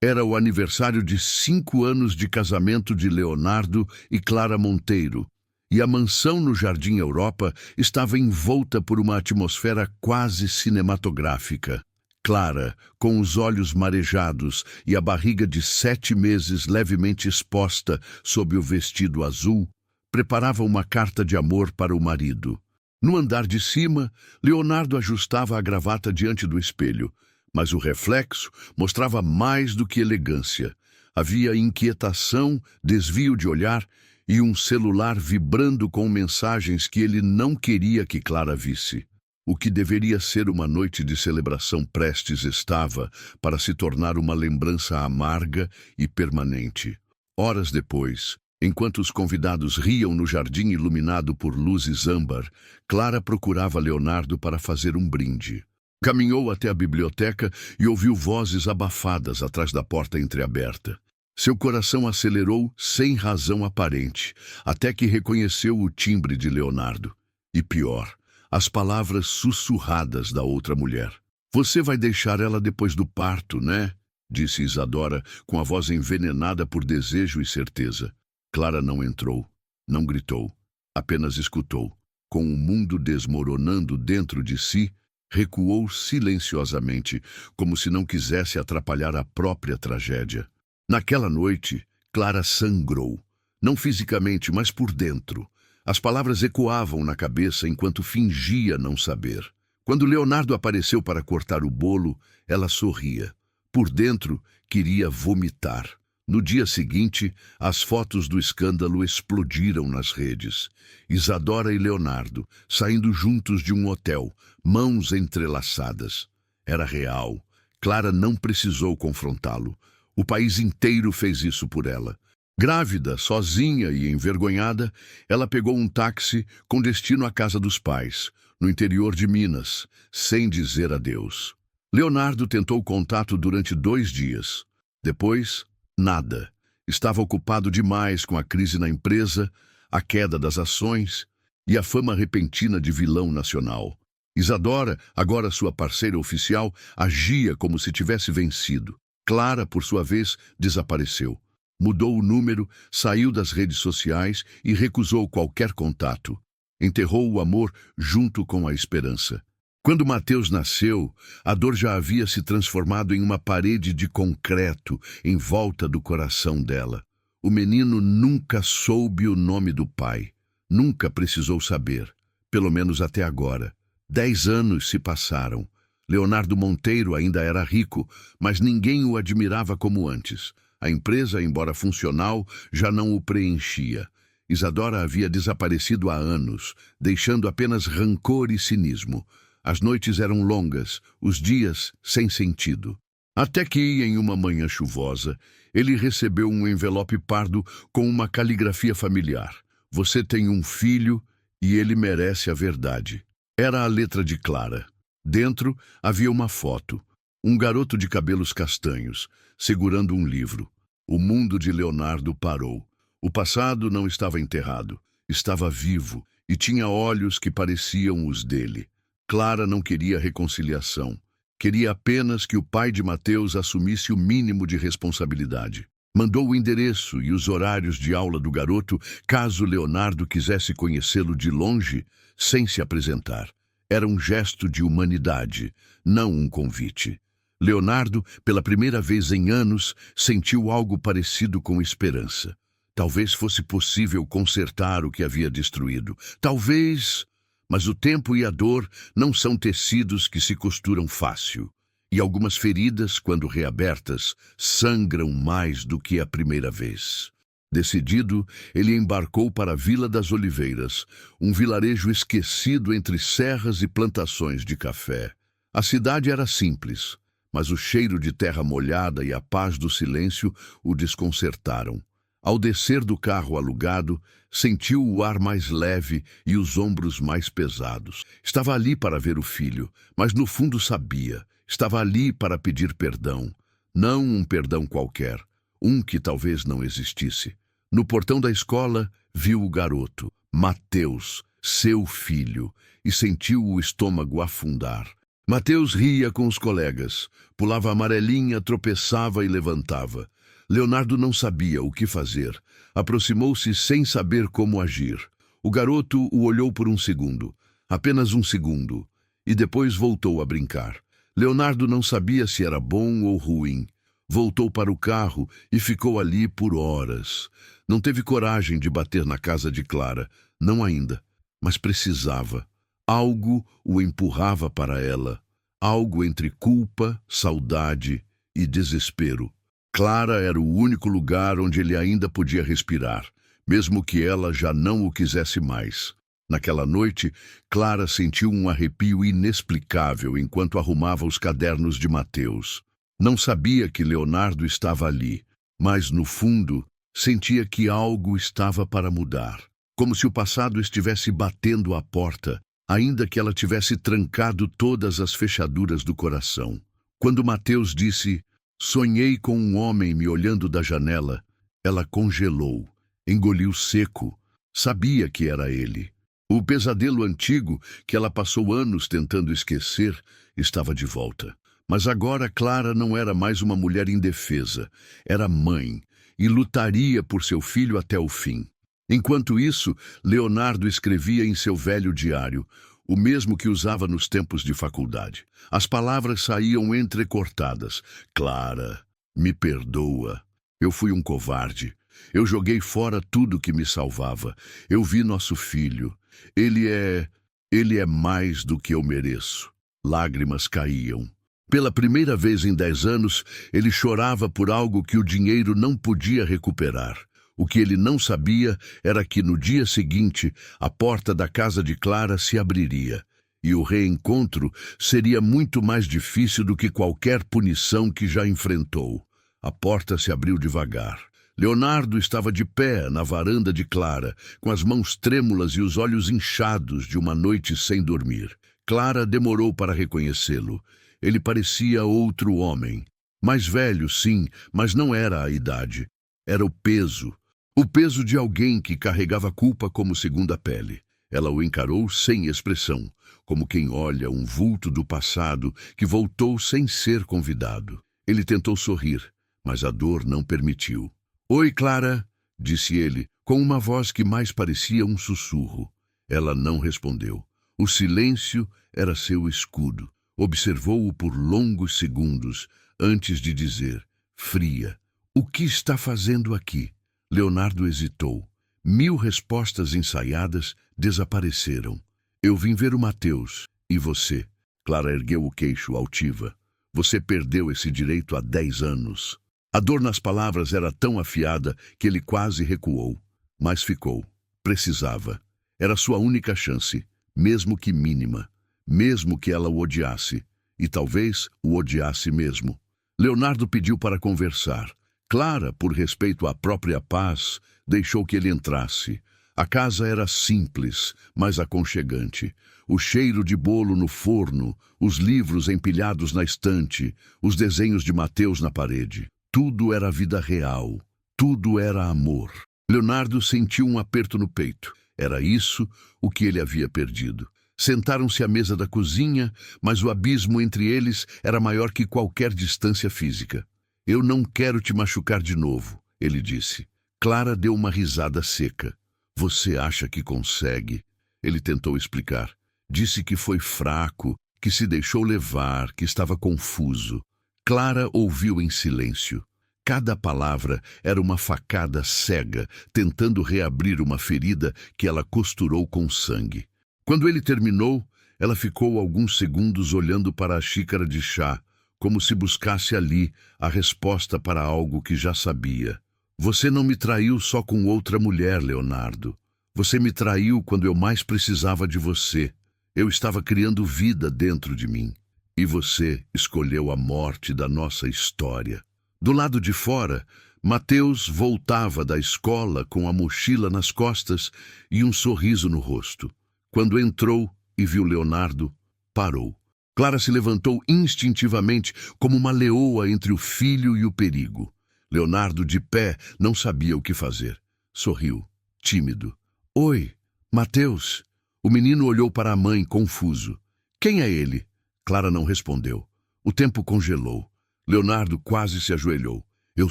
Era o aniversário de 5 anos de casamento de Leonardo e Clara Monteiro, e a mansão no Jardim Europa estava envolta por uma atmosfera quase cinematográfica. Clara, com os olhos marejados e a barriga de 7 meses levemente exposta sob o vestido azul, preparava uma carta de amor para o marido. No andar de cima, Leonardo ajustava a gravata diante do espelho, mas o reflexo mostrava mais do que elegância. Havia inquietação, desvio de olhar e um celular vibrando com mensagens que ele não queria que Clara visse. O que deveria ser uma noite de celebração prestes estava para se tornar uma lembrança amarga e permanente. Horas depois, enquanto os convidados riam no jardim iluminado por luzes âmbar, Clara procurava Leonardo para fazer um brinde. Caminhou até a biblioteca e ouviu vozes abafadas atrás da porta entreaberta. Seu coração acelerou sem razão aparente, até que reconheceu o timbre de Leonardo. E pior, as palavras sussurradas da outra mulher. "Você vai deixar ela depois do parto, né?" disse Isadora, com a voz envenenada por desejo e certeza. Clara não entrou, não gritou, apenas escutou. Com o mundo desmoronando dentro de si, recuou silenciosamente, como se não quisesse atrapalhar a própria tragédia. Naquela noite, Clara sangrou, não fisicamente, mas por dentro. As palavras ecoavam na cabeça enquanto fingia não saber. Quando Leonardo apareceu para cortar o bolo, ela sorria. Por dentro, queria vomitar. No dia seguinte, as fotos do escândalo explodiram nas redes. Isadora e Leonardo, saindo juntos de um hotel, mãos entrelaçadas. Era real. Clara não precisou confrontá-lo. O país inteiro fez isso por ela. Grávida, sozinha e envergonhada, ela pegou um táxi com destino à casa dos pais, no interior de Minas, sem dizer adeus. Leonardo tentou contato durante 2 dias. Depois, nada. Estava ocupado demais com a crise na empresa, a queda das ações e a fama repentina de vilão nacional. Isadora, agora sua parceira oficial, agia como se tivesse vencido. Clara, por sua vez, desapareceu. Mudou o número, saiu das redes sociais e recusou qualquer contato. Enterrou o amor junto com a esperança. Quando Mateus nasceu, a dor já havia se transformado em uma parede de concreto em volta do coração dela. O menino nunca soube o nome do pai. Nunca precisou saber, pelo menos até agora. 10 anos se passaram. Leonardo Monteiro ainda era rico, mas ninguém o admirava como antes. A empresa, embora funcional, já não o preenchia. Isadora havia desaparecido há anos, deixando apenas rancor e cinismo. As noites eram longas, os dias sem sentido. Até que, em uma manhã chuvosa, ele recebeu um envelope pardo com uma caligrafia familiar. "Você tem um filho e ele merece a verdade." Era a letra de Clara. Dentro havia uma foto. Um garoto de cabelos castanhos, segurando um livro. O mundo de Leonardo parou. O passado não estava enterrado. Estava vivo e tinha olhos que pareciam os dele. Clara não queria reconciliação. Queria apenas que o pai de Mateus assumisse o mínimo de responsabilidade. Mandou o endereço e os horários de aula do garoto, caso Leonardo quisesse conhecê-lo de longe, sem se apresentar. Era um gesto de humanidade, não um convite. Leonardo, pela primeira vez em anos, sentiu algo parecido com esperança. Talvez fosse possível consertar o que havia destruído. Talvez... Mas o tempo e a dor não são tecidos que se costuram fácil. E algumas feridas, quando reabertas, sangram mais do que a primeira vez. Decidido, ele embarcou para a Vila das Oliveiras, um vilarejo esquecido entre serras e plantações de café. A cidade era simples, mas o cheiro de terra molhada e a paz do silêncio o desconcertaram. Ao descer do carro alugado, sentiu o ar mais leve e os ombros mais pesados. Estava ali para ver o filho, mas no fundo sabia. Estava ali para pedir perdão. Não um perdão qualquer, um que talvez não existisse. No portão da escola, viu o garoto, Mateus, seu filho, e sentiu o estômago afundar. Mateus ria com os colegas, pulava a amarelinha, tropeçava e levantava. Leonardo não sabia o que fazer. Aproximou-se sem saber como agir. O garoto o olhou por um segundo, apenas um segundo, e depois voltou a brincar. Leonardo não sabia se era bom ou ruim. Voltou para o carro e ficou ali por horas. Não teve coragem de bater na casa de Clara, não ainda, mas precisava. Algo o empurrava para ela, algo entre culpa, saudade e desespero. Clara era o único lugar onde ele ainda podia respirar, mesmo que ela já não o quisesse mais. Naquela noite, Clara sentiu um arrepio inexplicável enquanto arrumava os cadernos de Mateus. Não sabia que Leonardo estava ali, mas, no fundo, sentia que algo estava para mudar. Como se o passado estivesse batendo à porta, ainda que ela tivesse trancado todas as fechaduras do coração. Quando Mateus disse, "Sonhei com um homem me olhando da janela", ela congelou, engoliu seco. Sabia que era ele. O pesadelo antigo, que ela passou anos tentando esquecer, estava de volta. Mas agora Clara não era mais uma mulher indefesa, era mãe, e lutaria por seu filho até o fim. Enquanto isso, Leonardo escrevia em seu velho diário, o mesmo que usava nos tempos de faculdade. As palavras saíam entrecortadas. "Clara, me perdoa. Eu fui um covarde. Eu joguei fora tudo que me salvava. Eu vi nosso filho. Ele é mais do que eu mereço." Lágrimas caíam. Pela primeira vez em 10 anos, ele chorava por algo que o dinheiro não podia recuperar. O que ele não sabia era que no dia seguinte a porta da casa de Clara se abriria, e o reencontro seria muito mais difícil do que qualquer punição que já enfrentou. A porta se abriu devagar. Leonardo estava de pé na varanda de Clara, com as mãos trêmulas e os olhos inchados de uma noite sem dormir. Clara demorou para reconhecê-lo. Ele parecia outro homem. Mais velho, sim, mas não era a idade. Era o peso. O peso de alguém que carregava culpa como segunda pele. Ela o encarou sem expressão, como quem olha um vulto do passado que voltou sem ser convidado. Ele tentou sorrir, mas a dor não permitiu. "Oi, Clara", disse ele, com uma voz que mais parecia um sussurro. Ela não respondeu. O silêncio era seu escudo. Observou-o por longos segundos, antes de dizer, fria, "O que está fazendo aqui?" Leonardo hesitou. 1000 respostas ensaiadas desapareceram. "Eu vim ver o Mateus. E você?" Clara ergueu o queixo altiva. "Você perdeu esse direito há 10 anos." A dor nas palavras era tão afiada que ele quase recuou. Mas ficou. Precisava. Era sua única chance, mesmo que mínima. Mesmo que ela o odiasse, e talvez o odiasse mesmo. Leonardo pediu para conversar. Clara, por respeito à própria paz, deixou que ele entrasse. A casa era simples, mas aconchegante. O cheiro de bolo no forno, os livros empilhados na estante, os desenhos de Mateus na parede. Tudo era vida real. Tudo era amor. Leonardo sentiu um aperto no peito. Era isso o que ele havia perdido. Sentaram-se à mesa da cozinha, mas o abismo entre eles era maior que qualquer distância física. "Eu não quero te machucar de novo", ele disse. Clara deu uma risada seca. "Você acha que consegue?" Ele tentou explicar. Disse que foi fraco, que se deixou levar, que estava confuso. Clara ouviu em silêncio. Cada palavra era uma facada cega, tentando reabrir uma ferida que ela costurou com sangue. Quando ele terminou, ela ficou alguns segundos olhando para a xícara de chá, como se buscasse ali a resposta para algo que já sabia. "Você não me traiu só com outra mulher, Leonardo. Você me traiu quando eu mais precisava de você. Eu estava criando vida dentro de mim. E você escolheu a morte da nossa história." Do lado de fora, Mateus voltava da escola com a mochila nas costas e um sorriso no rosto. Quando entrou e viu Leonardo, parou. Clara se levantou instintivamente, como uma leoa entre o filho e o perigo. Leonardo, de pé, não sabia o que fazer. Sorriu, tímido. "Oi, Mateus." O menino olhou para a mãe, confuso. "Quem é ele?" Clara não respondeu. O tempo congelou. Leonardo quase se ajoelhou. Eu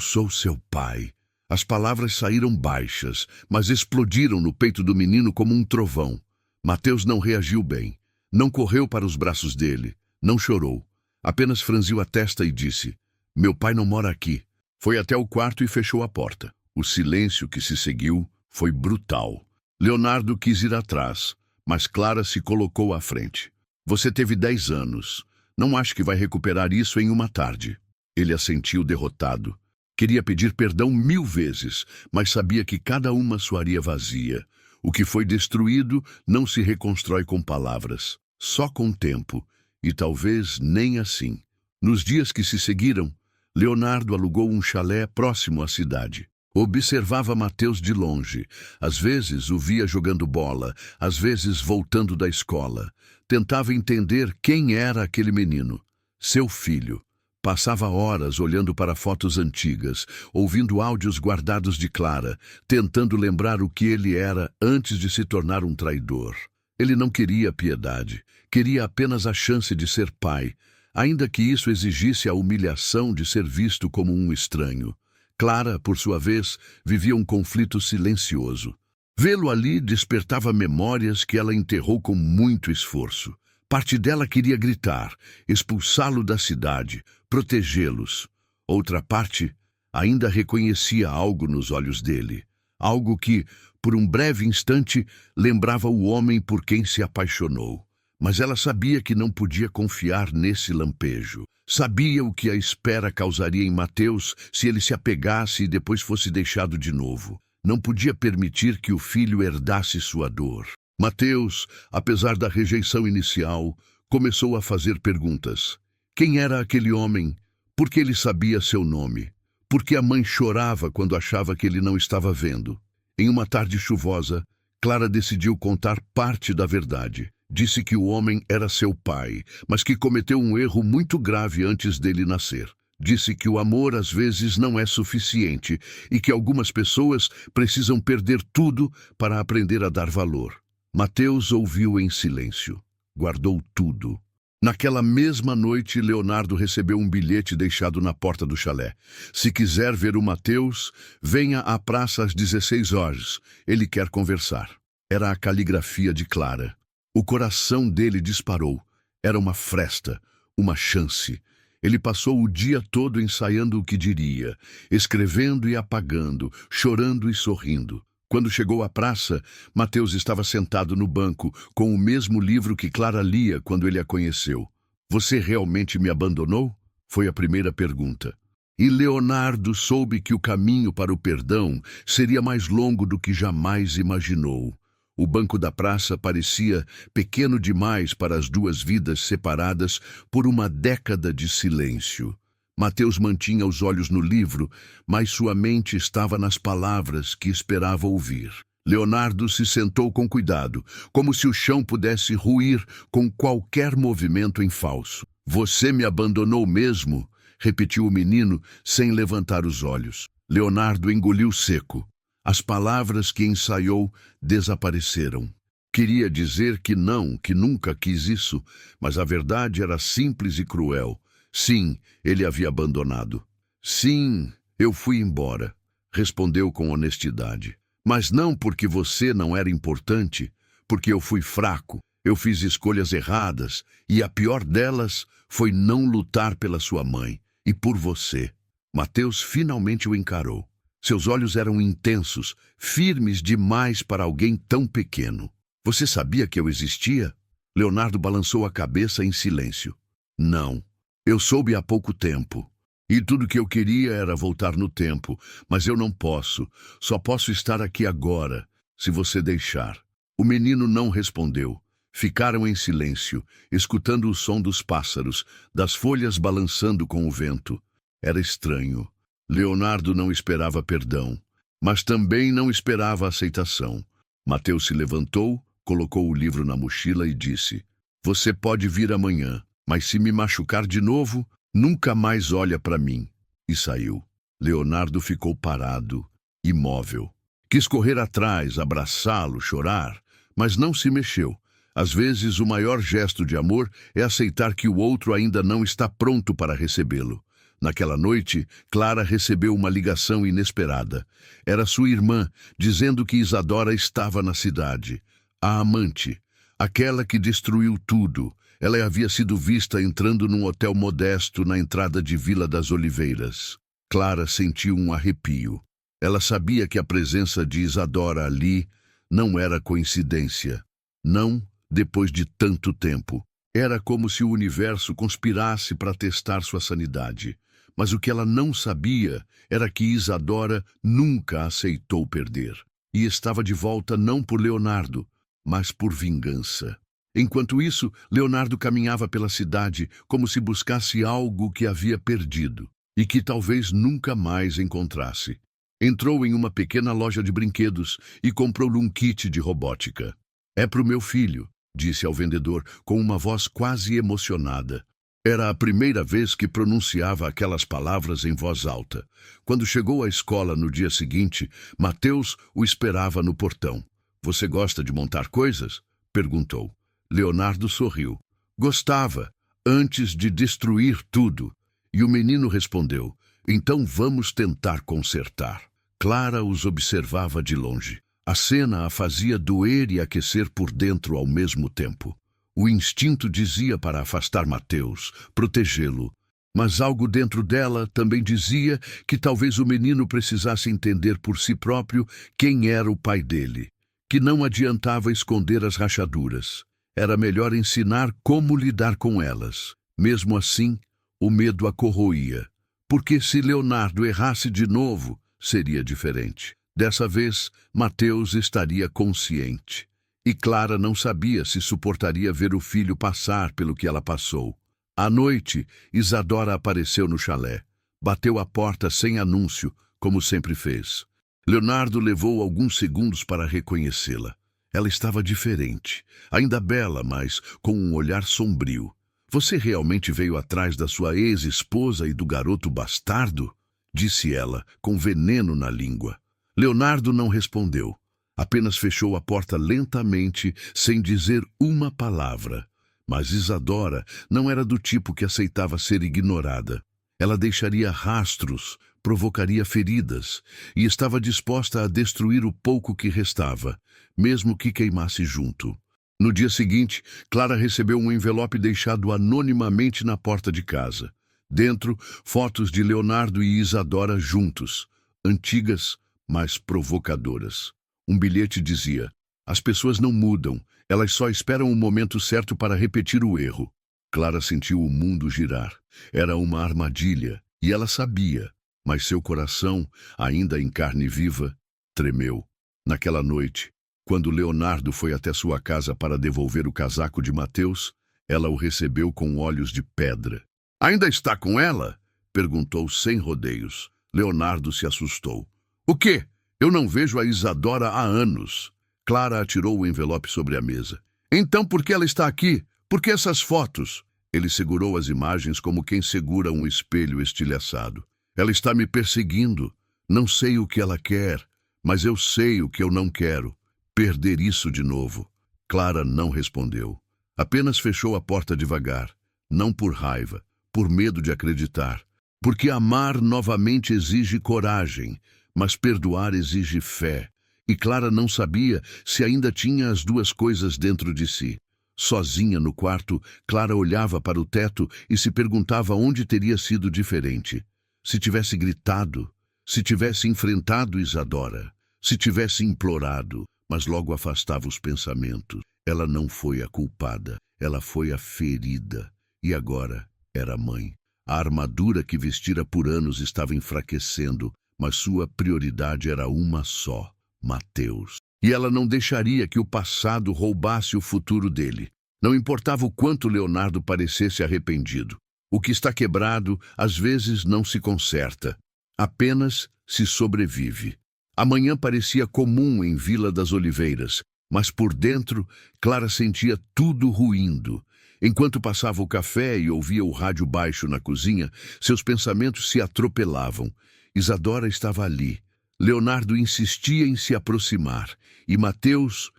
sou seu pai. As palavras saíram baixas, mas explodiram no peito do menino como um trovão. Mateus não reagiu bem. Não correu para os braços dele. Não chorou. Apenas franziu a testa e disse: Meu pai não mora aqui. Foi até o quarto e fechou a porta. O silêncio que se seguiu foi brutal. Leonardo quis ir atrás, mas Clara se colocou à frente. Você teve 10 anos. Não acho que vai recuperar isso em uma tarde. Ele assentiu derrotado. Queria pedir perdão 1000 vezes, mas sabia que cada uma soaria vazia. O que foi destruído não se reconstrói com palavras, só com tempo, e talvez nem assim. Nos dias que se seguiram, Leonardo alugou um chalé próximo à cidade. Observava Mateus de longe. Às vezes o via jogando bola, às vezes voltando da escola. Tentava entender quem era aquele menino. Seu filho. Passava horas olhando para fotos antigas, ouvindo áudios guardados de Clara, tentando lembrar o que ele era antes de se tornar um traidor. Ele não queria piedade, queria apenas a chance de ser pai, ainda que isso exigisse a humilhação de ser visto como um estranho. Clara, por sua vez, vivia um conflito silencioso. Vê-lo ali despertava memórias que ela enterrou com muito esforço. Parte dela queria gritar, expulsá-lo da cidade, protegê-los. Outra parte ainda reconhecia algo nos olhos dele. Algo que, por um breve instante, lembrava o homem por quem se apaixonou. Mas ela sabia que não podia confiar nesse lampejo. Sabia o que a espera causaria em Mateus se ele se apegasse e depois fosse deixado de novo. Não podia permitir que o filho herdasse sua dor. Mateus, apesar da rejeição inicial, começou a fazer perguntas. Quem era aquele homem? Por que ele sabia seu nome? Por que a mãe chorava quando achava que ele não estava vendo? Em uma tarde chuvosa, Clara decidiu contar parte da verdade. Disse que o homem era seu pai, mas que cometeu um erro muito grave antes dele nascer. Disse que o amor às vezes não é suficiente e que algumas pessoas precisam perder tudo para aprender a dar valor. Mateus ouviu em silêncio. Guardou tudo. Naquela mesma noite, Leonardo recebeu um bilhete deixado na porta do chalé. Se quiser ver o Mateus, venha à praça às 16 horas. Ele quer conversar. Era a caligrafia de Clara. O coração dele disparou. Era uma fresta, uma chance. Ele passou o dia todo ensaiando o que diria, escrevendo e apagando, chorando e sorrindo. Quando chegou à praça, Mateus estava sentado no banco, com o mesmo livro que Clara lia quando ele a conheceu. Você realmente me abandonou? Foi a primeira pergunta. E Leonardo soube que o caminho para o perdão seria mais longo do que jamais imaginou. O banco da praça parecia pequeno demais para as duas vidas separadas por uma década de silêncio. Mateus mantinha os olhos no livro, mas sua mente estava nas palavras que esperava ouvir. Leonardo se sentou com cuidado, como se o chão pudesse ruir com qualquer movimento em falso. Você me abandonou mesmo? Repetiu o menino, sem levantar os olhos. Leonardo engoliu seco. As palavras que ensaiou desapareceram. Queria dizer que não, que nunca quis isso, mas a verdade era simples e cruel. Sim, ele havia abandonado. Sim, eu fui embora, respondeu com honestidade. Mas não porque você não era importante, porque eu fui fraco. Eu fiz escolhas erradas, e a pior delas foi não lutar pela sua mãe e por você. Mateus finalmente o encarou. Seus olhos eram intensos, firmes demais para alguém tão pequeno. Você sabia que eu existia? Leonardo balançou a cabeça em silêncio. Não. Eu soube há pouco tempo. E tudo que eu queria era voltar no tempo, mas eu não posso. Só posso estar aqui agora, se você deixar. O menino não respondeu. Ficaram em silêncio, escutando o som dos pássaros, das folhas balançando com o vento. Era estranho. Leonardo não esperava perdão, mas também não esperava aceitação. Mateus se levantou, colocou o livro na mochila e disse: Você pode vir amanhã. Mas se me machucar de novo, nunca mais olha para mim. E saiu. Leonardo ficou parado, imóvel. Quis correr atrás, abraçá-lo, chorar, mas não se mexeu. Às vezes, o maior gesto de amor é aceitar que o outro ainda não está pronto para recebê-lo. Naquela noite, Clara recebeu uma ligação inesperada. Era sua irmã, dizendo que Isadora estava na cidade. A amante, aquela que destruiu tudo. Ela havia sido vista entrando num hotel modesto na entrada de Vila das Oliveiras. Clara sentiu um arrepio. Ela sabia que a presença de Isadora ali não era coincidência. Não, depois de tanto tempo. Era como se o universo conspirasse para testar sua sanidade. Mas o que ela não sabia era que Isadora nunca aceitou perder. E estava de volta não por Leonardo, mas por vingança. Enquanto isso, Leonardo caminhava pela cidade como se buscasse algo que havia perdido e que talvez nunca mais encontrasse. Entrou em uma pequena loja de brinquedos e comprou-lhe um kit de robótica. "É para o meu filho", disse ao vendedor com uma voz quase emocionada. Era a primeira vez que pronunciava aquelas palavras em voz alta. Quando chegou à escola no dia seguinte, Mateus o esperava no portão. "Você gosta de montar coisas?" perguntou. Leonardo sorriu. "Gostava, antes de destruir tudo." E o menino respondeu: "Então vamos tentar consertar." Clara os observava de longe. A cena a fazia doer e aquecer por dentro ao mesmo tempo. O instinto dizia para afastar Mateus, protegê-lo. Mas algo dentro dela também dizia que talvez o menino precisasse entender por si próprio quem era o pai dele. Que não adiantava esconder as rachaduras. Era melhor ensinar como lidar com elas. Mesmo assim, o medo a corroía. Porque se Leonardo errasse de novo, seria diferente. Dessa vez, Mateus estaria consciente. E Clara não sabia se suportaria ver o filho passar pelo que ela passou. À noite, Isadora apareceu no chalé. Bateu à porta sem anúncio, como sempre fez. Leonardo levou alguns segundos para reconhecê-la. Ela estava diferente, ainda bela, mas com um olhar sombrio. "Você realmente veio atrás da sua ex-esposa e do garoto bastardo?" disse ela, com veneno na língua. Leonardo não respondeu. Apenas fechou a porta lentamente, sem dizer uma palavra. Mas Isadora não era do tipo que aceitava ser ignorada. Ela deixaria rastros, provocaria feridas, e estava disposta a destruir o pouco que restava, mesmo que queimasse junto. No dia seguinte, Clara recebeu um envelope deixado anonimamente na porta de casa. Dentro, fotos de Leonardo e Isadora juntos, antigas, mas provocadoras. Um bilhete dizia: "As pessoas não mudam, elas só esperam o momento certo para repetir o erro." Clara sentiu o mundo girar. Era uma armadilha, e ela sabia, mas seu coração, ainda em carne viva, tremeu. Naquela noite, quando Leonardo foi até sua casa para devolver o casaco de Mateus, ela o recebeu com olhos de pedra. "Ainda está com ela?" perguntou sem rodeios. Leonardo se assustou. "O quê? Eu não vejo a Isadora há anos." Clara atirou o envelope sobre a mesa. "Então por que ela está aqui? Por que essas fotos?" Ele segurou as imagens como quem segura um espelho estilhaçado. "Ela está me perseguindo. Não sei o que ela quer, mas eu sei o que eu não quero. Perder isso de novo." Clara não respondeu. Apenas fechou a porta devagar. Não por raiva, por medo de acreditar. Porque amar novamente exige coragem, mas perdoar exige fé. E Clara não sabia se ainda tinha as duas coisas dentro de si. Sozinha no quarto, Clara olhava para o teto e se perguntava onde teria sido diferente. Se tivesse gritado, se tivesse enfrentado Isadora, se tivesse implorado, mas logo afastava os pensamentos. Ela não foi a culpada, ela foi a ferida. E agora era mãe. A armadura que vestira por anos estava enfraquecendo, mas sua prioridade era uma só: Mateus. E ela não deixaria que o passado roubasse o futuro dele. Não importava o quanto Leonardo parecesse arrependido. O que está quebrado, às vezes, não se conserta. Apenas se sobrevive. Amanhã parecia comum em Vila das Oliveiras, mas por dentro, Clara sentia tudo ruindo. Enquanto passava o café e ouvia o rádio baixo na cozinha, seus pensamentos se atropelavam. Isadora estava ali. Leonardo insistia em se aproximar. E Mateus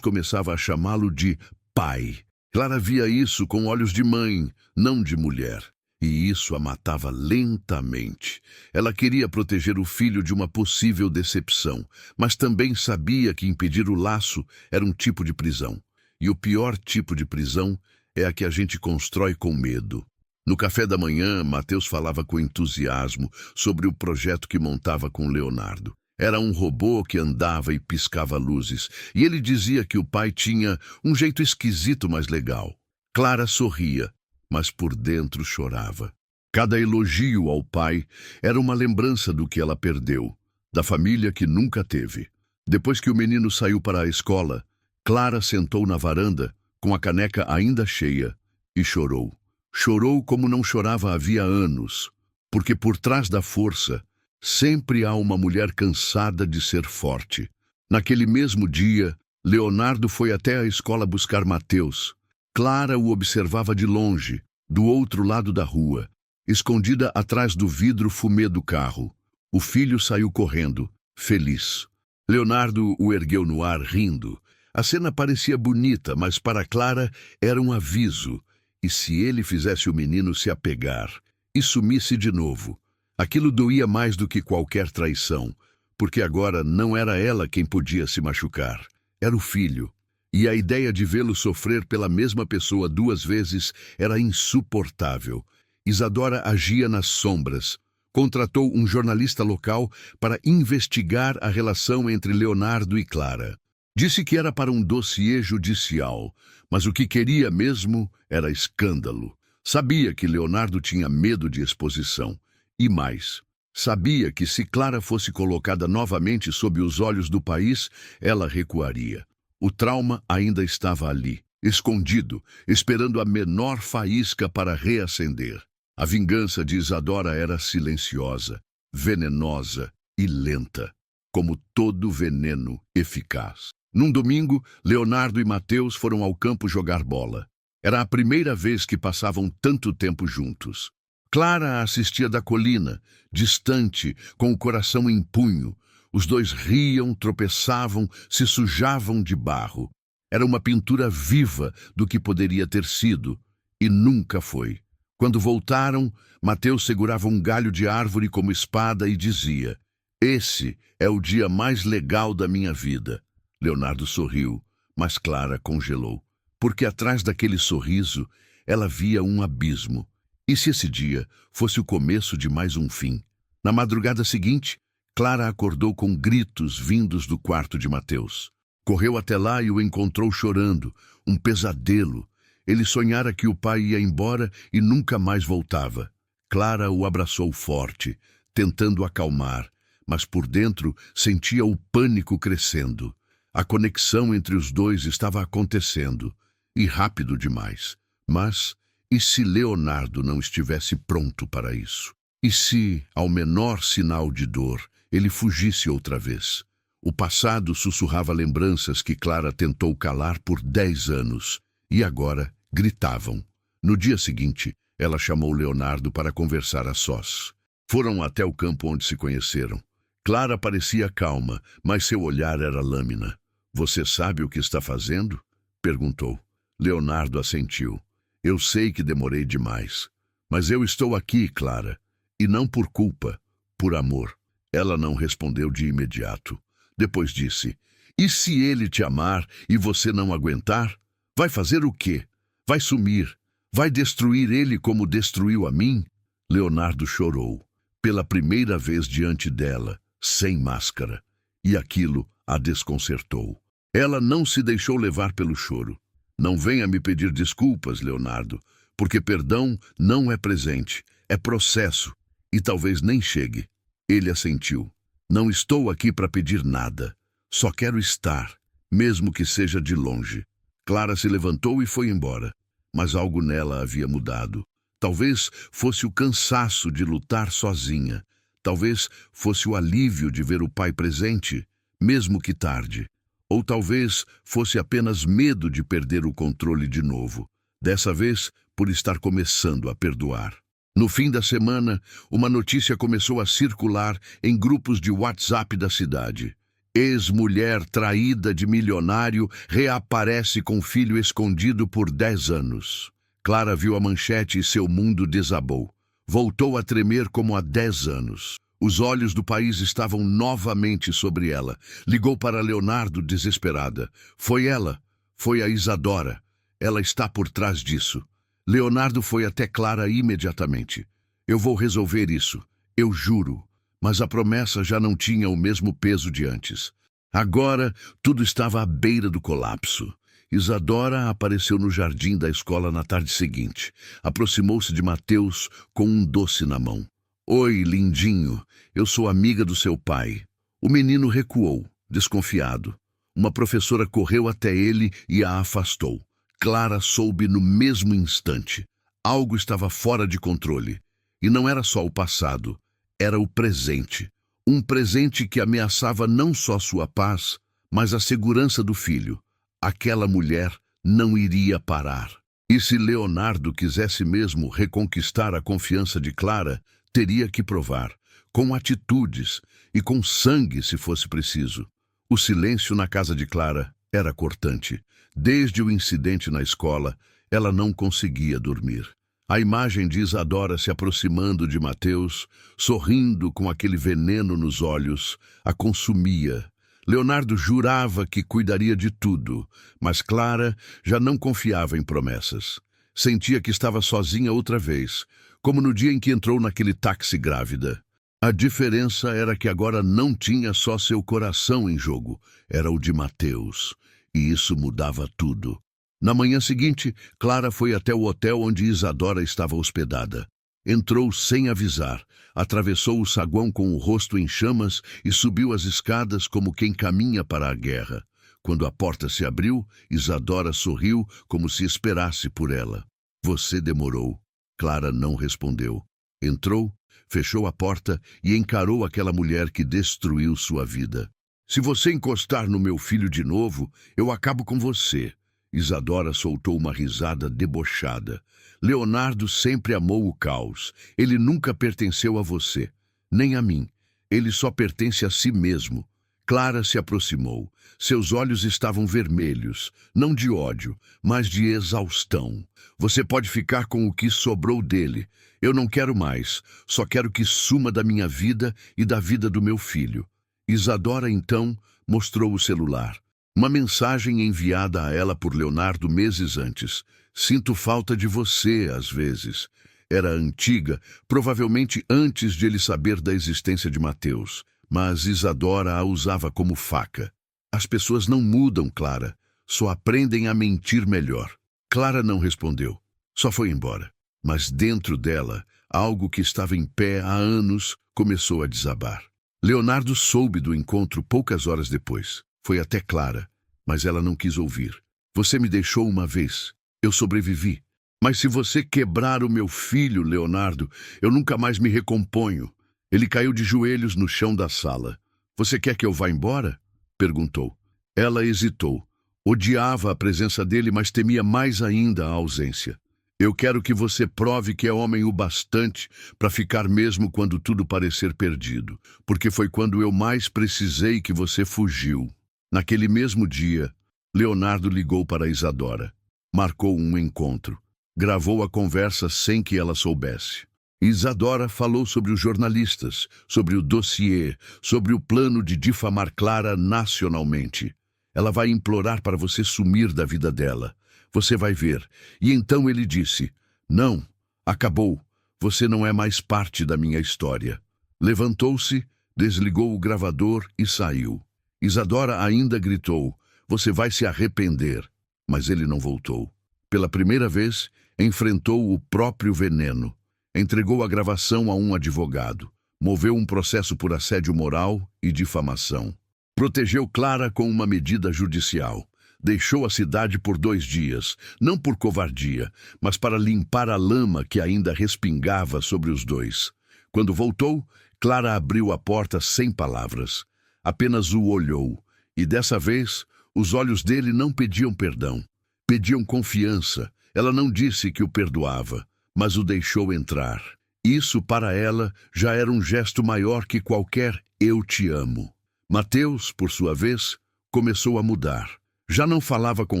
começava a chamá-lo de pai. Clara via isso com olhos de mãe, não de mulher. E isso a matava lentamente. Ela queria proteger o filho de uma possível decepção, mas também sabia que impedir o laço era um tipo de prisão. E o pior tipo de prisão é a que a gente constrói com medo. No café da manhã, Mateus falava com entusiasmo sobre o projeto que montava com Leonardo. Era um robô que andava e piscava luzes, e ele dizia que o pai tinha um jeito esquisito, mas legal. Clara sorria, mas por dentro chorava. Cada elogio ao pai era uma lembrança do que ela perdeu, da família que nunca teve. Depois que o menino saiu para a escola, Clara sentou na varanda, com a caneca ainda cheia, e chorou. Chorou como não chorava havia anos, porque por trás da força sempre há uma mulher cansada de ser forte. Naquele mesmo dia, Leonardo foi até a escola buscar Mateus. Clara o observava de longe, do outro lado da rua, escondida atrás do vidro fumê do carro. O filho saiu correndo, feliz. Leonardo o ergueu no ar, rindo. A cena parecia bonita, mas para Clara era um aviso. E se ele fizesse o menino se apegar e sumisse de novo? Aquilo doía mais do que qualquer traição, porque agora não era ela quem podia se machucar. Era o filho. E a ideia de vê-lo sofrer pela mesma pessoa 2 vezes era insuportável. Isadora agia nas sombras. Contratou um jornalista local para investigar a relação entre Leonardo e Clara. Disse que era para um dossiê judicial, mas o que queria mesmo era escândalo. Sabia que Leonardo tinha medo de exposição. E mais, sabia que se Clara fosse colocada novamente sob os olhos do país, ela recuaria. O trauma ainda estava ali, escondido, esperando a menor faísca para reacender. A vingança de Isadora era silenciosa, venenosa e lenta, como todo veneno eficaz. Num domingo, Leonardo e Mateus foram ao campo jogar bola. Era a primeira vez que passavam tanto tempo juntos. Clara assistia da colina, distante, com o coração em punho. Os dois riam, tropeçavam, se sujavam de barro. Era uma pintura viva do que poderia ter sido, e nunca foi. Quando voltaram, Mateus segurava um galho de árvore como espada e dizia: "Esse é o dia mais legal da minha vida." Leonardo sorriu, mas Clara congelou, porque atrás daquele sorriso ela via um abismo. E se esse dia fosse o começo de mais um fim? Na madrugada seguinte, Clara acordou com gritos vindos do quarto de Mateus. Correu até lá e o encontrou chorando, um pesadelo. Ele sonhara que o pai ia embora e nunca mais voltava. Clara o abraçou forte, tentando acalmar, mas por dentro sentia o pânico crescendo. A conexão entre os dois estava acontecendo, e rápido demais. Mas e se Leonardo não estivesse pronto para isso? E se, ao menor sinal de dor, ele fugisse outra vez? O passado sussurrava lembranças que Clara tentou calar por 10 anos, e agora gritavam. No dia seguinte, ela chamou Leonardo para conversar a sós. Foram até o campo onde se conheceram. Clara parecia calma, mas seu olhar era lâmina. "Você sabe o que está fazendo?" perguntou. Leonardo assentiu. "Eu sei que demorei demais, mas eu estou aqui, Clara, e não por culpa, por amor." Ela não respondeu de imediato. Depois disse: "E se ele te amar e você não aguentar? Vai fazer o quê? Vai sumir? Vai destruir ele como destruiu a mim?" Leonardo chorou, pela primeira vez diante dela, sem máscara, e aquilo a desconcertou. Ela não se deixou levar pelo choro. "Não venha me pedir desculpas, Leonardo, porque perdão não é presente, é processo, e talvez nem chegue." Ele assentiu. "Não estou aqui para pedir nada, só quero estar, mesmo que seja de longe." Clara se levantou e foi embora, mas algo nela havia mudado. Talvez fosse o cansaço de lutar sozinha, talvez fosse o alívio de ver o pai presente, mesmo que tarde. Ou talvez fosse apenas medo de perder o controle de novo, dessa vez por estar começando a perdoar. No fim da semana, uma notícia começou a circular em grupos de WhatsApp da cidade. Ex-mulher traída de milionário reaparece com filho escondido por 10 anos. Clara viu a manchete e seu mundo desabou. Voltou a tremer como há 10 anos. Os olhos do país estavam novamente sobre ela. Ligou para Leonardo desesperada. Foi ela. Foi a Isadora. Ela está por trás disso. Leonardo foi até Clara imediatamente. Eu vou resolver isso. Eu juro. Mas a promessa já não tinha o mesmo peso de antes. Agora, tudo estava à beira do colapso. Isadora apareceu no jardim da escola na tarde seguinte. Aproximou-se de Mateus com um doce na mão. Oi, lindinho, eu sou amiga do seu pai. O menino recuou, desconfiado. Uma professora correu até ele e a afastou. Clara soube no mesmo instante. Algo estava fora de controle. E não era só o passado, era o presente. Um presente que ameaçava não só sua paz, mas a segurança do filho. Aquela mulher não iria parar. E se Leonardo quisesse mesmo reconquistar a confiança de Clara, teria que provar, com atitudes e com sangue se fosse preciso. O silêncio na casa de Clara era cortante. Desde o incidente na escola, ela não conseguia dormir. A imagem de Isadora se aproximando de Mateus, sorrindo com aquele veneno nos olhos, a consumia. Leonardo jurava que cuidaria de tudo, mas Clara já não confiava em promessas. Sentia que estava sozinha outra vez, como no dia em que entrou naquele táxi grávida. A diferença era que agora não tinha só seu coração em jogo, era o de Mateus, e isso mudava tudo. Na manhã seguinte, Clara foi até o hotel onde Isadora estava hospedada. Entrou sem avisar, atravessou o saguão com o rosto em chamas e subiu as escadas como quem caminha para a guerra. Quando a porta se abriu, Isadora sorriu como se esperasse por ela. Você demorou. Clara não respondeu. Entrou, fechou a porta e encarou aquela mulher que destruiu sua vida. Se você encostar no meu filho de novo, eu acabo com você. Isadora soltou uma risada debochada. Leonardo sempre amou o caos. Ele nunca pertenceu a você, nem a mim. Ele só pertence a si mesmo. Clara se aproximou. Seus olhos estavam vermelhos, não de ódio, mas de exaustão. Você pode ficar com o que sobrou dele. Eu não quero mais. Só quero que suma da minha vida e da vida do meu filho. Isadora, então, mostrou o celular. Uma mensagem enviada a ela por Leonardo meses antes. Sinto falta de você, às vezes. Era antiga, provavelmente antes de ele saber da existência de Mateus. Mas Isadora a usava como faca. As pessoas não mudam, Clara. Só aprendem a mentir melhor. Clara não respondeu. Só foi embora. Mas dentro dela, algo que estava em pé há anos começou a desabar. Leonardo soube do encontro poucas horas depois. Foi até Clara, mas ela não quis ouvir. Você me deixou uma vez. Eu sobrevivi. Mas se você quebrar o meu filho, Leonardo, eu nunca mais me recomponho. Ele caiu de joelhos no chão da sala. Você quer que eu vá embora? Perguntou. Ela hesitou. Odiava a presença dele, mas temia mais ainda a ausência. Eu quero que você prove que é homem o bastante para ficar mesmo quando tudo parecer perdido, porque foi quando eu mais precisei que você fugiu. Naquele mesmo dia, Leonardo ligou para Isadora. Marcou um encontro. Gravou a conversa sem que ela soubesse. Isadora falou sobre os jornalistas, sobre o dossiê, sobre o plano de difamar Clara nacionalmente. Ela vai implorar para você sumir da vida dela. Você vai ver. E então ele disse, não, acabou. Você não é mais parte da minha história. Levantou-se, desligou o gravador e saiu. Isadora ainda gritou, você vai se arrepender. Mas ele não voltou. Pela primeira vez, enfrentou o próprio veneno. Entregou a gravação a um advogado. Moveu um processo por assédio moral e difamação. Protegeu Clara com uma medida judicial. Deixou a cidade por 2 dias, não por covardia, mas para limpar a lama que ainda respingava sobre os dois. Quando voltou, Clara abriu a porta sem palavras. Apenas o olhou, e dessa vez, os olhos dele não pediam perdão. Pediam confiança. Ela não disse que o perdoava, mas o deixou entrar. Isso, para ela, já era um gesto maior que qualquer "eu te amo". Mateus, por sua vez, começou a mudar. Já não falava com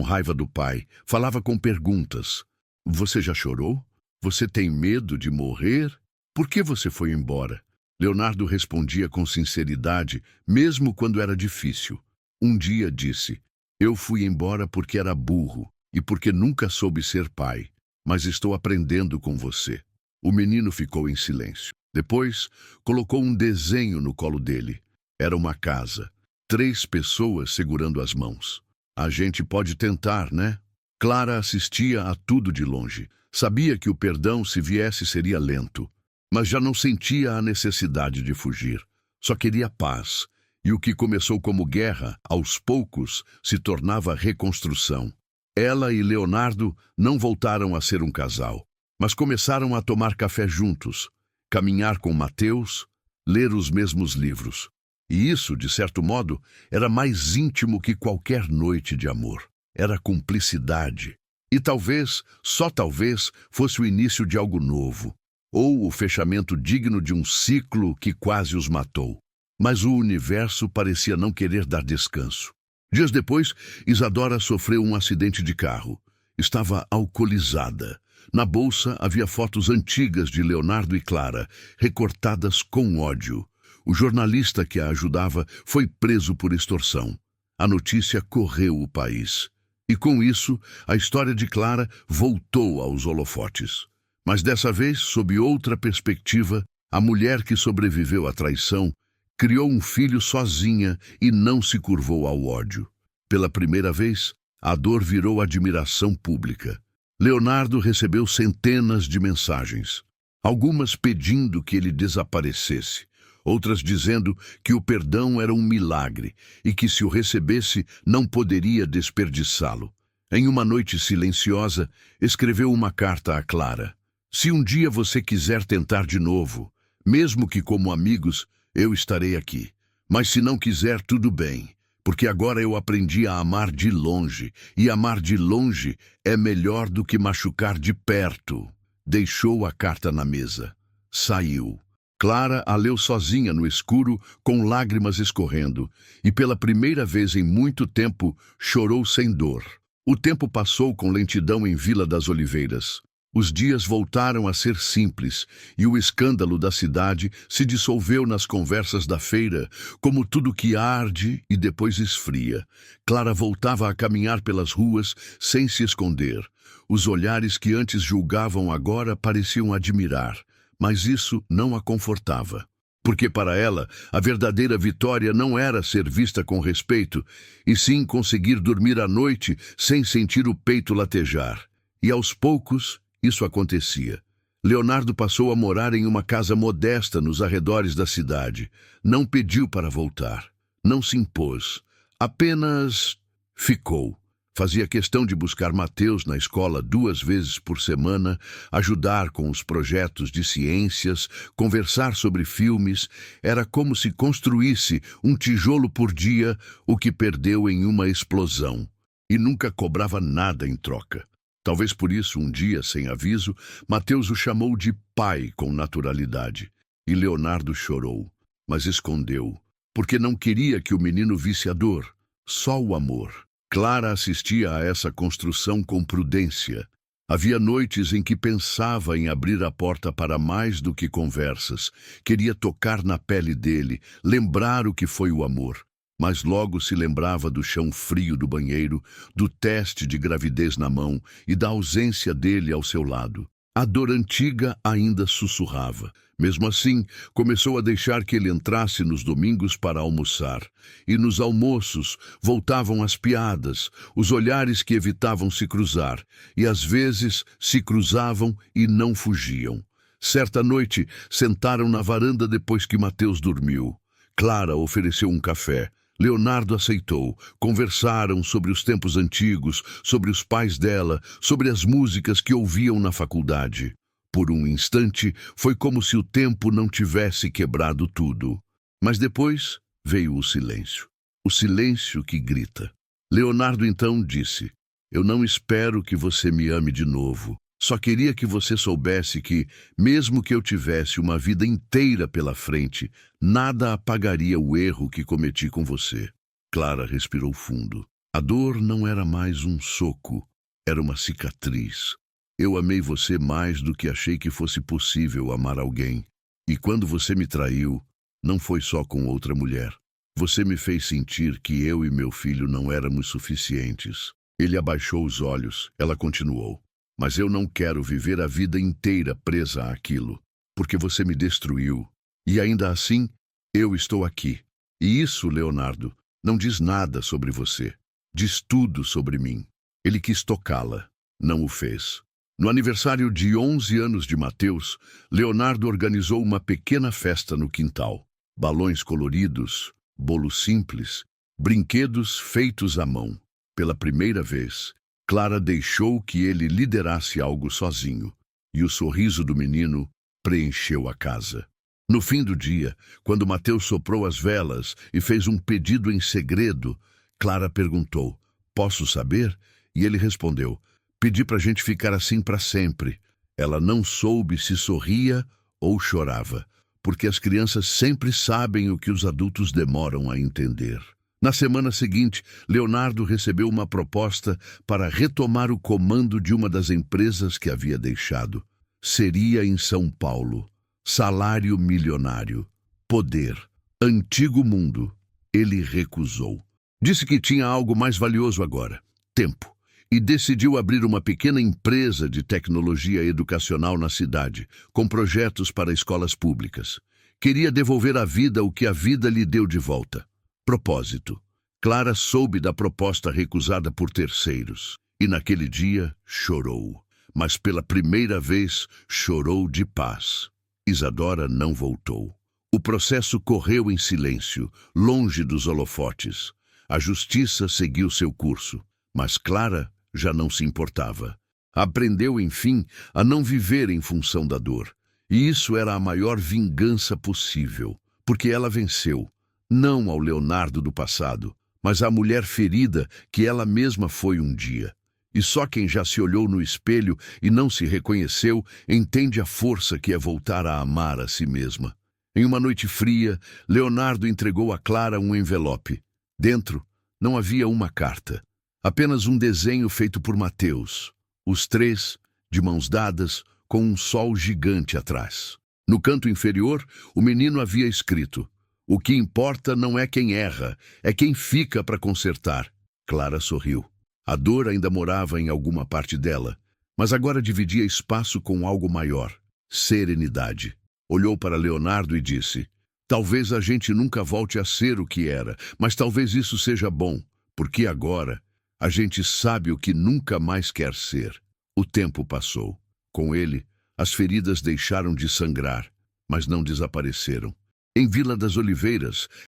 raiva do pai, falava com perguntas. Você já chorou? Você tem medo de morrer? Por que você foi embora? Leonardo respondia com sinceridade, mesmo quando era difícil. Um dia disse: eu fui embora porque era burro e porque nunca soube ser pai, mas estou aprendendo com você. O menino ficou em silêncio. Depois, colocou um desenho no colo dele. Era uma casa. 3 pessoas segurando as mãos. A gente pode tentar, né? Clara assistia a tudo de longe. Sabia que o perdão, se viesse, seria lento. Mas já não sentia a necessidade de fugir. Só queria paz. E o que começou como guerra, aos poucos, se tornava reconstrução. Ela e Leonardo não voltaram a ser um casal, mas começaram a tomar café juntos, caminhar com Mateus, ler os mesmos livros. E isso, de certo modo, era mais íntimo que qualquer noite de amor. Era cumplicidade. E talvez, só talvez, fosse o início de algo novo, ou o fechamento digno de um ciclo que quase os matou. Mas o universo parecia não querer dar descanso. Dias depois, Isadora sofreu um acidente de carro. Estava alcoolizada. Na bolsa havia fotos antigas de Leonardo e Clara, recortadas com ódio. O jornalista que a ajudava foi preso por extorsão. A notícia correu o país. E com isso, a história de Clara voltou aos holofotes. Mas dessa vez, sob outra perspectiva, a mulher que sobreviveu à traição criou um filho sozinha e não se curvou ao ódio. Pela primeira vez, a dor virou admiração pública. Leonardo recebeu centenas de mensagens, algumas pedindo que ele desaparecesse, outras dizendo que o perdão era um milagre e que, se o recebesse, não poderia desperdiçá-lo. Em uma noite silenciosa, escreveu uma carta a Clara. Se um dia você quiser tentar de novo, mesmo que como amigos, eu estarei aqui. Mas se não quiser, tudo bem, porque agora eu aprendi a amar de longe, e amar de longe é melhor do que machucar de perto. Deixou a carta na mesa. Saiu. Clara a leu sozinha no escuro, com lágrimas escorrendo, e pela primeira vez em muito tempo chorou sem dor. O tempo passou com lentidão em Vila das Oliveiras. Os dias voltaram a ser simples, e o escândalo da cidade se dissolveu nas conversas da feira, como tudo que arde e depois esfria. Clara voltava a caminhar pelas ruas sem se esconder. Os olhares que antes julgavam agora pareciam admirar, mas isso não a confortava. Porque para ela, a verdadeira vitória não era ser vista com respeito, e sim conseguir dormir à noite sem sentir o peito latejar. E aos poucos, isso acontecia. Leonardo passou a morar em uma casa modesta nos arredores da cidade. Não pediu para voltar. Não se impôs. Apenas ficou. Fazia questão de buscar Mateus na escola 2 vezes por semana, ajudar com os projetos de ciências, conversar sobre filmes. Era como se construísse um tijolo por dia, o que perdeu em uma explosão. E nunca cobrava nada em troca. Talvez por isso, um dia, sem aviso, Mateus o chamou de pai com naturalidade. E Leonardo chorou, mas escondeu, porque não queria que o menino visse a dor, só o amor. Clara assistia a essa construção com prudência. Havia noites em que pensava em abrir a porta para mais do que conversas. Queria tocar na pele dele, lembrar o que foi o amor. Mas logo se lembrava do chão frio do banheiro, do teste de gravidez na mão e da ausência dele ao seu lado. A dor antiga ainda sussurrava. Mesmo assim, começou a deixar que ele entrasse nos domingos para almoçar. E nos almoços voltavam as piadas, os olhares que evitavam se cruzar, e às vezes se cruzavam e não fugiam. Certa noite, sentaram na varanda depois que Mateus dormiu. Clara ofereceu um café. Leonardo aceitou. Conversaram sobre os tempos antigos, sobre os pais dela, sobre as músicas que ouviam na faculdade. Por um instante, foi como se o tempo não tivesse quebrado tudo. Mas depois veio o silêncio. O silêncio que grita. Leonardo então disse: eu não espero que você me ame de novo. Só queria que você soubesse que, mesmo que eu tivesse uma vida inteira pela frente, nada apagaria o erro que cometi com você. Clara respirou fundo. A dor não era mais um soco, era uma cicatriz. Eu amei você mais do que achei que fosse possível amar alguém. E quando você me traiu, não foi só com outra mulher. Você me fez sentir que eu e meu filho não éramos suficientes. Ele abaixou os olhos. Ela continuou. Mas eu não quero viver a vida inteira presa àquilo, porque você me destruiu. E ainda assim, eu estou aqui. E isso, Leonardo, não diz nada sobre você. Diz tudo sobre mim. Ele quis tocá-la. Não o fez. No aniversário de 11 anos de Mateus, Leonardo organizou uma pequena festa no quintal. Balões coloridos, bolo simples, brinquedos feitos à mão. Pela primeira vez, Clara deixou que ele liderasse algo sozinho, e o sorriso do menino preencheu a casa. No fim do dia, quando Mateus soprou as velas e fez um pedido em segredo, Clara perguntou, "Posso saber?" E ele respondeu, "Pedi pra gente ficar assim para sempre." Ela não soube se sorria ou chorava, porque as crianças sempre sabem o que os adultos demoram a entender. Na semana seguinte, Leonardo recebeu uma proposta para retomar o comando de uma das empresas que havia deixado. Seria em São Paulo. Salário milionário. Poder. Antigo mundo. Ele recusou. Disse que tinha algo mais valioso agora. Tempo. E decidiu abrir uma pequena empresa de tecnologia educacional na cidade, com projetos para escolas públicas. Queria devolver à vida o que a vida lhe deu de volta. Propósito. Clara soube da proposta recusada por terceiros e naquele dia chorou, mas pela primeira vez chorou de paz. Isadora não voltou. O processo correu em silêncio, longe dos holofotes. A justiça seguiu seu curso, mas Clara já não se importava. Aprendeu, enfim, a não viver em função da dor. E isso era a maior vingança possível, porque ela venceu. Não ao Leonardo do passado, mas à mulher ferida que ela mesma foi um dia. E só quem já se olhou no espelho e não se reconheceu entende a força que é voltar a amar a si mesma. Em uma noite fria, Leonardo entregou a Clara um envelope. Dentro não havia uma carta, apenas um desenho feito por Mateus. Os três, de mãos dadas, com um sol gigante atrás. No canto inferior, o menino havia escrito: "O que importa não é quem erra, é quem fica para consertar." Clara sorriu. A dor ainda morava em alguma parte dela, mas agora dividia espaço com algo maior. Serenidade. Olhou para Leonardo e disse, "Talvez a gente nunca volte a ser o que era, mas talvez isso seja bom, porque agora a gente sabe o que nunca mais quer ser." O tempo passou. Com ele, as feridas deixaram de sangrar, mas não desapareceram. Em Vila das Oliveiras,